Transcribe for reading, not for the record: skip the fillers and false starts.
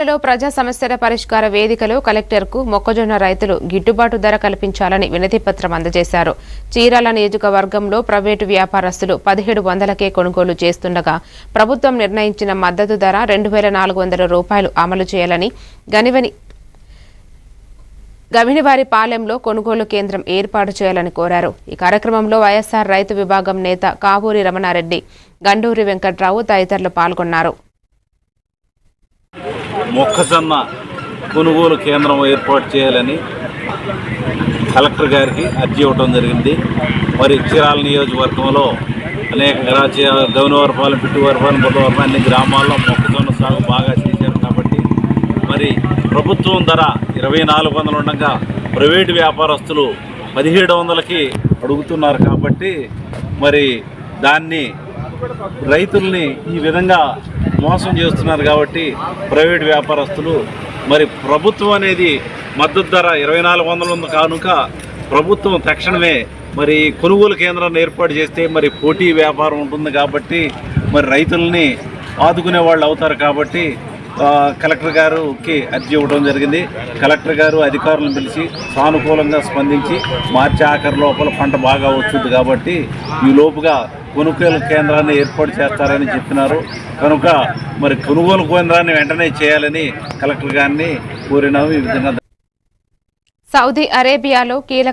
ప్రజా సమస్యల పరిష్కార వేదికలో కలెక్టర్కు మొక్కజొన్న రైతులు గిట్టుబాటు ధర కల్పించాలని వినతిపత్రం అందజేశారు. చీరాల నియోజకవర్గంలో ప్రైవేటు వ్యాపారస్తులు 1700కే కొనుగోలు చేస్తుండగా ప్రభుత్వం నిర్ణయించిన మద్దతు ధర 2400 రూపాయలు అమలు చేయాలని గవినివారిపాలెంలో కొనుగోలు కేంద్రం ఏర్పాటు చేయాలని కోరారు. ఈ కార్యక్రమంలో వైఎస్ఆర్ రైతు విభాగం నేత కావూరి రమణారెడ్డి, గండూరి వెంకట్రావు తదితరులు పాల్గొన్నారు. మొక్కజొన్న కొనుగోలు కేంద్రం ఏర్పాటు చేయాలని కలెక్టర్ గారికి అర్జీ ఇవ్వడం జరిగింది. మరి చీరాల నియోజకవర్గంలో అనేక గవినవారిపాలెం, పిట్టివారిపాలెం, బుద్ధవారిపాలెం అన్ని గ్రామాల్లో మొక్కజొన్న సాగు బాగా చేశారు. కాబట్టి మరి ప్రభుత్వం ధర 2400 ఉండగా ప్రైవేటు వ్యాపారస్తులు 1700కి అడుగుతున్నారు. కాబట్టి మరి దాన్ని రైతుల్ని ఈ విధంగా మోసం చేస్తున్నారు. కాబట్టి ప్రైవేట్ వ్యాపారస్తులు మరి ప్రభుత్వం అనేది మద్దతు ధర 2400 ఉంది కనుక ప్రభుత్వం తక్షణమే మరి కొనుగోలు కేంద్రాన్ని ఏర్పాటు చేస్తే మరి పోటీ వ్యాపారం ఉంటుంది. కాబట్టి మరి రైతుల్ని ఆదుకునే వాళ్ళు అవుతారు. కాబట్టి కలెక్టర్ గారికి అర్జీ ఇవ్వడం జరిగింది. కలెక్టర్ గారు అధికారులను పిలిచి సానుకూలంగా స్పందించి మార్చి ఆఖరి లోపల పంట బాగా వచ్చింది. కాబట్టి ఈ లోపుగా కొనుగోలు కేంద్రాన్ని ఏర్పాటు చేస్తారని చెప్పినారు. కనుక మరి కొనుగోలు కేంద్రాన్ని వెంటనే చేయాలని కలెక్టర్ గారిని కోరినాము. ఈ విధంగా సౌదీ అరేబియాలో కీలక